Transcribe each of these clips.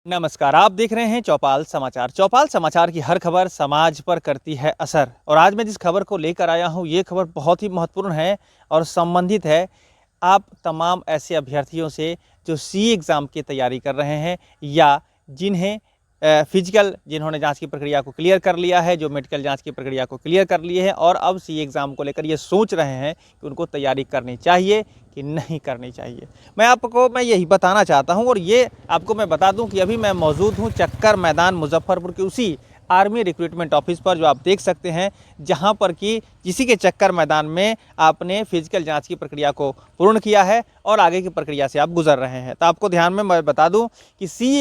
नमस्कार, आप देख रहे हैं चौपाल समाचार। चौपाल समाचार की हर खबर समाज पर करती है असर और आज मैं जिस खबर को लेकर आया हूं ये खबर बहुत ही महत्वपूर्ण है और संबंधित है आप तमाम ऐसे अभ्यर्थियों से जो सी एग्ज़ाम की तैयारी कर रहे हैं या जिन्हें फिजिकल जिन्होंने जांच की प्रक्रिया को क्लियर कर लिया है, जो मेडिकल जांच की प्रक्रिया को क्लियर कर लिए हैं और अब सी एग्ज़ाम को लेकर ये सोच रहे हैं कि उनको तैयारी करनी चाहिए कि नहीं करनी चाहिए। मैं यही बताना चाहता हूं और ये आपको मैं बता दूं कि अभी मैं मौजूद हूं चक्कर मैदान मुजफ्फरपुर के उसी आर्मी रिक्रूटमेंट ऑफिस पर जो आप देख सकते हैं, जहां पर कि इसी के चक्कर मैदान में आपने फिजिकल जांच की प्रक्रिया को पूर्ण किया है और आगे की प्रक्रिया से आप गुजर रहे हैं। तो आपको ध्यान में मैं बता दूं कि सी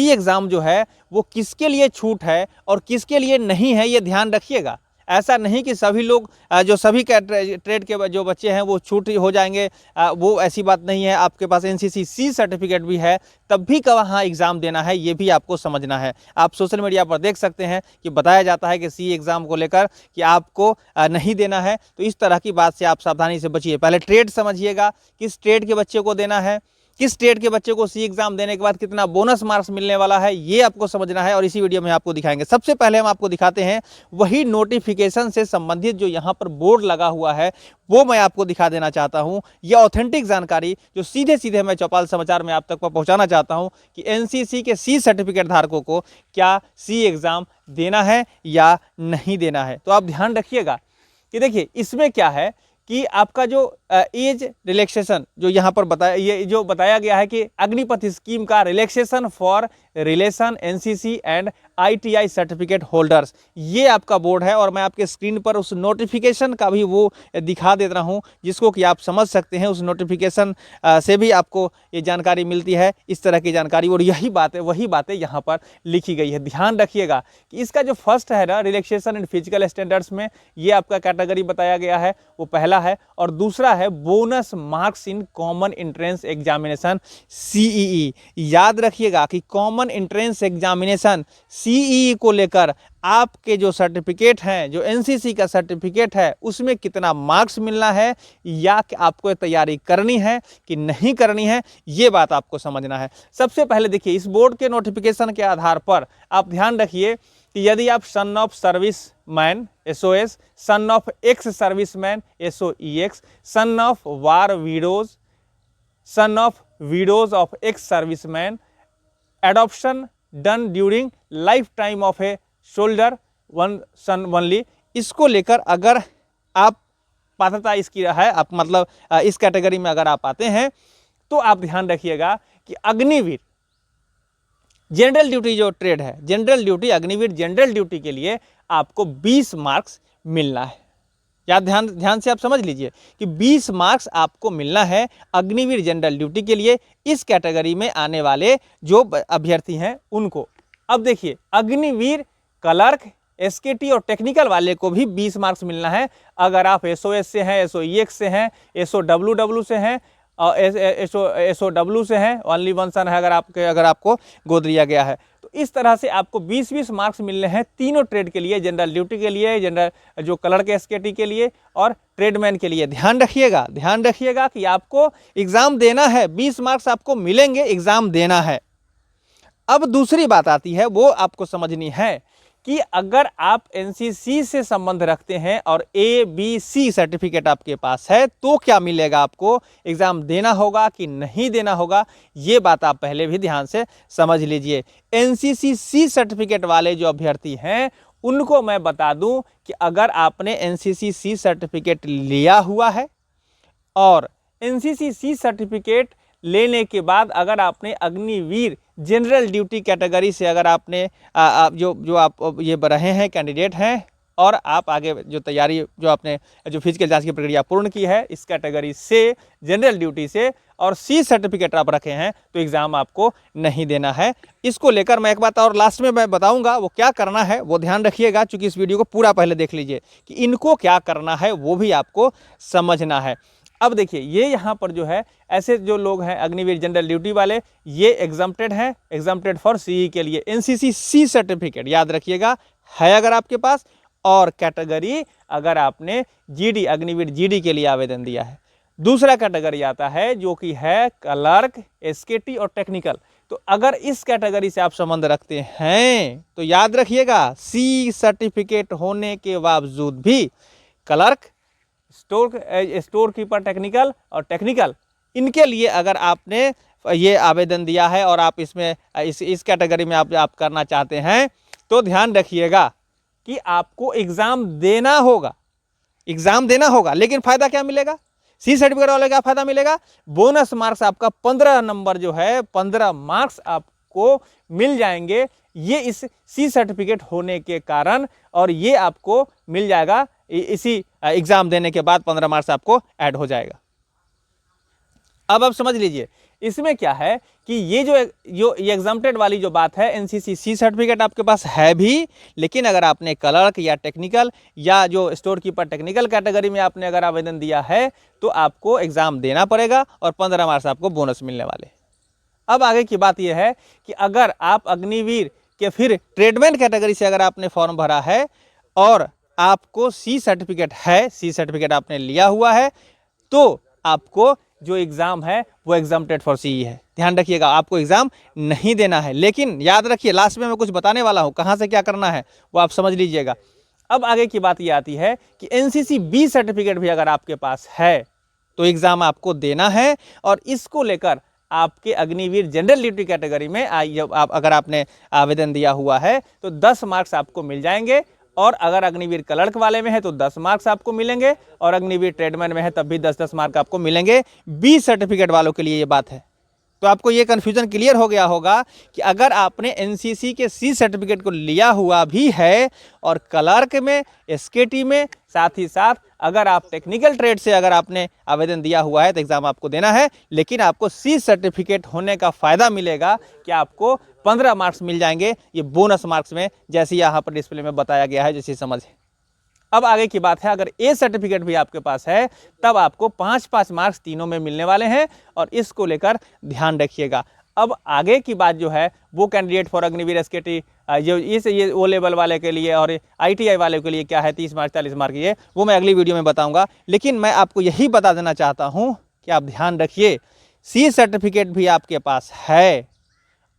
एग्ज़ाम जो है वो किसके लिए छूट है और किसके लिए नहीं है, ये ध्यान रखिएगा। ऐसा नहीं कि सभी लोग जो सभी ट्रेड के जो बच्चे हैं वो छूट हो जाएंगे, वो ऐसी बात नहीं है। आपके पास एनसीसी सी सर्टिफिकेट भी है तब भी वहाँ एग्ज़ाम देना है, ये भी आपको समझना है। आप सोशल मीडिया पर देख सकते हैं कि बताया जाता है कि सी एग्ज़ाम को लेकर कि आपको नहीं देना है, तो इस तरह की बात से आप सावधानी से बचिए। पहले ट्रेड समझिएगा, किस ट्रेड के बच्चे को देना है, किस ट्रेड के बच्चे को सी एग्ज़ाम देने के बाद कितना बोनस मार्क्स मिलने वाला है, ये आपको समझना है और इसी वीडियो में आपको दिखाएंगे। सबसे पहले हम आपको दिखाते हैं वही नोटिफिकेशन से संबंधित जो यहाँ पर बोर्ड लगा हुआ है वो मैं आपको दिखा देना चाहता हूँ। यह ऑथेंटिक जानकारी जो सीधे सीधे मैं चौपाल समाचार में आप तक पहुँचाना चाहता हूँ कि एनसीसी के सी सर्टिफिकेट धारकों को क्या सी एग्ज़ाम देना है या नहीं देना है। तो आप ध्यान रखिएगा कि देखिए इसमें क्या है कि आपका जो एज रिलैक्सेशन जो यहाँ पर बताया गया है कि अग्निपथ स्कीम का relaxation for relation NCC and ITI certificate holders, ये आपका बोर्ड है और मैं आपके स्क्रीन पर उस नोटिफिकेशन का भी वो दिखा दे रहा हूँ जिसको कि आप समझ सकते हैं। उस नोटिफिकेशन से भी आपको ये जानकारी मिलती है, इस तरह की जानकारी, और वही बातें यहाँ पर लिखी गई है। ध्यान रखिएगा कि इसका जो फर्स्ट है ना, रिलैक्सेशन एंड फिजिकल स्टैंडर्ड्स में ये आपका कैटेगरी बताया गया है, वो पहला है। और दूसरा है bonus marks in common entrance examination CEE. याद रखिएगा कि कॉमन एंट्रेंस एग्जामिनेशन सीईई को लेकर आपके जो सर्टिफिकेट हैं, जो एनसीसी का सर्टिफिकेट है, उसमें कितना मार्क्स मिलना है या कि आपको तैयारी करनी है कि नहीं करनी है, ये बात आपको समझना है। सबसे पहले देखिए इस बोर्ड के नोटिफिकेशन के आधार पर आप ध्यान रखिए कि यदि आप son of service man SOS, son of ex service man SOEX, son of war widows, son of widows of ex service man, adoption done during life time of a soldier one son only, इसको लेकर अगर आप पात्रता इसकी है, आप मतलब इस कैटेगरी में अगर आप आते हैं तो आप ध्यान रखिएगा कि अग्निवीर जनरल ड्यूटी जो ट्रेड है, general duty, Agniveer general duty के लिए आपको 20 मार्क्स मिलना है। या ध्यान से आप समझ लीजिए कि 20 मार्क्स आपको मिलना है अग्निवीर जनरल ड्यूटी के लिए, इस कैटेगरी में आने वाले जो अभ्यर्थी हैं उनको। अब देखिए अग्निवीर क्लर्क, SKT और टेक्निकल वाले को भी 20 मार्क्स मिलना है। अगर आप SOS से हैं, SOEX से हैं, SOWW से हैं, SOW से हैं, ओनली वन सन है अगर आपको गोद लिया गया है, तो इस तरह से आपको 20-20 मार्क्स मिलने हैं तीनों ट्रेड के लिए, जनरल ड्यूटी के लिए, जनरल जो क्लर्क SKT के लिए और ट्रेडमैन के लिए। ध्यान रखिएगा कि आपको एग्ज़ाम देना है, 20 मार्क्स आपको मिलेंगे, एग्ज़ाम देना है। अब दूसरी बात आती है, वो आपको समझनी है कि अगर आप एनसीसी से संबंध रखते हैं और ABC सर्टिफिकेट आपके पास है तो क्या मिलेगा, आपको एग्ज़ाम देना होगा कि नहीं देना होगा, ये बात आप पहले भी ध्यान से समझ लीजिए। एनसीसी सी सर्टिफिकेट वाले जो अभ्यर्थी हैं उनको मैं बता दूं कि अगर आपने एनसीसी सी सर्टिफिकेट लिया हुआ है और एनसीसी सी सर्टिफिकेट लेने के बाद अगर आपने अग्निवीर जनरल ड्यूटी कैटेगरी से अगर आपने आप ये रहे हैं, कैंडिडेट हैं, और आप आगे जो तैयारी जो आपने जो फिजिकल जांच की प्रक्रिया पूर्ण की है इस कैटेगरी से, जनरल ड्यूटी से, और सी सर्टिफिकेट आप रखे हैं, तो एग्ज़ाम आपको नहीं देना है। इसको लेकर मैं एक बात और लास्ट में मैं बताऊंगा वो क्या करना है, वो ध्यान रखिएगा, चूँकि इस वीडियो को पूरा पहले देख लीजिए कि इनको क्या करना है वो भी आपको समझना है। अब देखिए ये यहाँ पर जो है ऐसे जो लोग हैं अग्निवीर जनरल ड्यूटी वाले, ये एग्जम्प्टेड हैं, एग्जम्प्टेड फॉर सीई के लिए एनसीसी सी सर्टिफिकेट याद रखिएगा है अगर आपके पास, और कैटेगरी अगर आपने जीडी अग्निवीर जीडी के लिए आवेदन दिया है। दूसरा कैटेगरी आता है जो कि है क्लर्क, SKT और टेक्निकल। तो अगर इस कैटेगरी से आप संबंध रखते हैं तो याद रखिएगा, सी सर्टिफिकेट होने के बावजूद भी क्लर्क, स्टोर कीपर टेक्निकल और टेक्निकल, इनके लिए अगर आपने ये आवेदन दिया है और आप इसमें इस कैटेगरी में आप करना चाहते हैं तो ध्यान रखिएगा कि आपको एग्ज़ाम देना होगा, लेकिन फ़ायदा क्या मिलेगा? सी सर्टिफिकेट वाले का फ़ायदा मिलेगा, बोनस मार्क्स आपका 15 नंबर जो है 15 मार्क्स आपको मिल जाएंगे, ये इस सी सर्टिफिकेट होने के कारण, और ये आपको मिल जाएगा इसी एग्ज़ाम देने के बाद 15 मार्क्स आपको ऐड हो जाएगा। अब आप समझ लीजिए इसमें क्या है कि ये जो एग्जाम्प्टेड वाली जो बात है, एनसीसी सी सर्टिफिकेट आपके पास है भी, लेकिन अगर आपने क्लर्क या टेक्निकल या जो स्टोर कीपर टेक्निकल कैटेगरी में आपने अगर आवेदन दिया है तो आपको एग्ज़ाम देना पड़ेगा और 15 मार्क्स आपको बोनस मिलने वाले। अब आगे की बात यह है कि अगर आप अग्निवीर के फिर ट्रेडमैन कैटेगरी से अगर आपने फॉर्म भरा है और आपको सी सर्टिफिकेट है, सी सर्टिफिकेट आपने लिया हुआ है, तो आपको जो एग्ज़ाम है वो एग्जाम्प्टेड फॉर सी है। ध्यान रखिएगा, आपको एग्ज़ाम नहीं देना है, लेकिन याद रखिए लास्ट में मैं कुछ बताने वाला हूँ, कहाँ से क्या करना है वो आप समझ लीजिएगा। अब आगे की बात ये आती है कि एनसीसी बी सर्टिफिकेट भी अगर आपके पास है तो एग्ज़ाम आपको देना है, और इसको लेकर आपके अग्निवीर जनरल ड्यूटी कैटेगरी में अगर आपने आवेदन दिया हुआ है तो 10 मार्क्स आपको मिल जाएंगे, और अगर अग्निवीर क्लर्क वाले में है तो 10 मार्क्स आपको मिलेंगे, और अग्निवीर ट्रेडमैन में है तब भी 10-10 मार्क आपको मिलेंगे। बी सर्टिफिकेट वालों के लिए ये बात है। तो आपको ये कन्फ्यूजन क्लियर हो गया होगा कि अगर आपने एनसीसी के सी सर्टिफिकेट को लिया हुआ भी है और क्लर्क में, एसकेटी में, साथ ही साथ अगर आप टेक्निकल ट्रेड से अगर आपने आवेदन दिया हुआ है तो एग्ज़ाम आपको देना है, लेकिन आपको सी सर्टिफिकेट होने का फ़ायदा मिलेगा कि आपको 15 मार्क्स मिल जाएंगे ये बोनस मार्क्स में, जैसे यहाँ पर डिस्प्ले में बताया गया है, जैसे समझ। अब आगे की बात है, अगर ए सर्टिफिकेट भी आपके पास है तब आपको 5-5 मार्क्स तीनों में मिलने वाले हैं, और इसको लेकर ध्यान रखिएगा। अब आगे की बात जो है वो कैंडिडेट फॉर अग्निवीर एसकेटी जो ये ओ लेवल वाले के लिए और आईटीआई वाले के लिए क्या है 30 मार्क्स 40 मार्क, ये वो मैं अगली वीडियो में बताऊंगा। लेकिन मैं आपको यही बता देना चाहता हूं कि आप ध्यान रखिए, सी सर्टिफिकेट भी आपके पास है,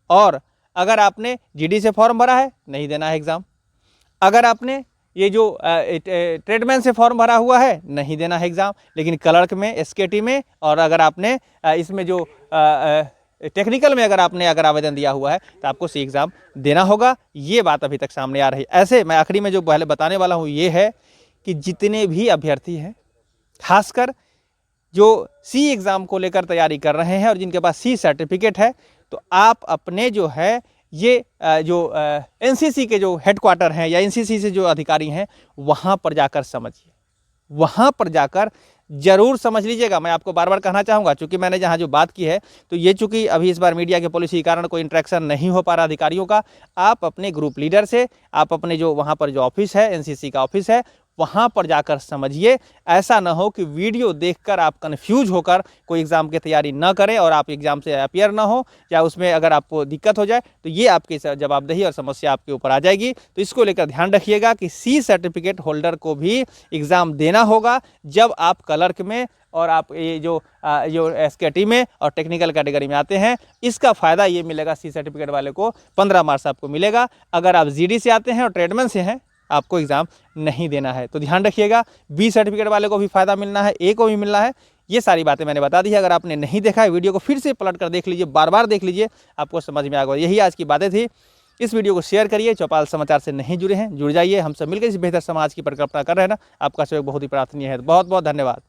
और अगर आपने जीडी से फॉर्म भरा है नहीं देना है एग्ज़ाम, अगर आपने ये जो ट्रेडमैन से फॉर्म भरा हुआ है नहीं देना है एग्ज़ाम, लेकिन क्लर्क में, एसकेटी में, और अगर आपने इसमें जो टेक्निकल में अगर आवेदन दिया हुआ है तो आपको सी एग्ज़ाम देना होगा। ये बात अभी तक सामने आ रही है। ऐसे मैं आखिरी में जो पहले बताने वाला हूँ ये है कि जितने भी अभ्यर्थी हैं, खासकर जो सी एग्ज़ाम को लेकर तैयारी कर रहे हैं और जिनके पास सी सर्टिफिकेट है, तो आप अपने जो है ये जो एनसीसी के जो हेडक्वार्टर हैं या एनसीसी से जो अधिकारी हैं वहाँ पर जाकर समझिए, वहाँ पर जाकर जरूर समझ लीजिएगा। मैं आपको बार बार कहना चाहूँगा, चूँकि मैंने जहाँ जो बात की है तो ये चूँकि अभी इस बार मीडिया के पॉलिसी के कारण कोई इंटरेक्शन नहीं हो पा रहा अधिकारियों का, आप अपने ग्रुप लीडर से, आप अपने जो वहाँ पर जो ऑफिस है, एनसीसी का ऑफिस है, वहाँ पर जाकर समझिए। ऐसा ना हो कि वीडियो देखकर आप कंफ्यूज होकर कोई एग्ज़ाम की तैयारी ना करें और आप एग्ज़ाम से अपियर ना हो, या उसमें अगर आपको दिक्कत हो जाए तो ये आपकी जवाबदेही और समस्या आपके ऊपर आ जाएगी। तो इसको लेकर ध्यान रखिएगा कि सी सर्टिफिकेट होल्डर को भी एग्ज़ाम देना होगा जब आप क्लर्क में और आप ये जो एसकेटी में और टेक्निकल कैटेगरी में आते हैं। इसका फ़ायदा ये मिलेगा, सी सर्टिफिकेट वाले को 15 मार्क्स आपको मिलेगा। अगर आप जीडी से आते हैं और ट्रेडमैन से हैं, आपको एग्ज़ाम नहीं देना है। तो ध्यान रखिएगा, बी सर्टिफिकेट वाले को भी फ़ायदा मिलना है, ए को भी मिलना है। ये सारी बातें मैंने बता दी है। अगर आपने नहीं देखा है वीडियो को फिर से पलट कर देख लीजिए, बार बार देख लीजिए, आपको समझ में आएगा। यही आज की बातें थी। इस वीडियो को शेयर करिए। चौपाल समाचार से नहीं जुड़े हैं, जुड़ जाइए। हम सब मिलकर इस बेहतर समाज की परिकल्पना कर रहे हैं ना, आपका सहयोग बहुत ही प्रार्थनीय है। बहुत बहुत धन्यवाद।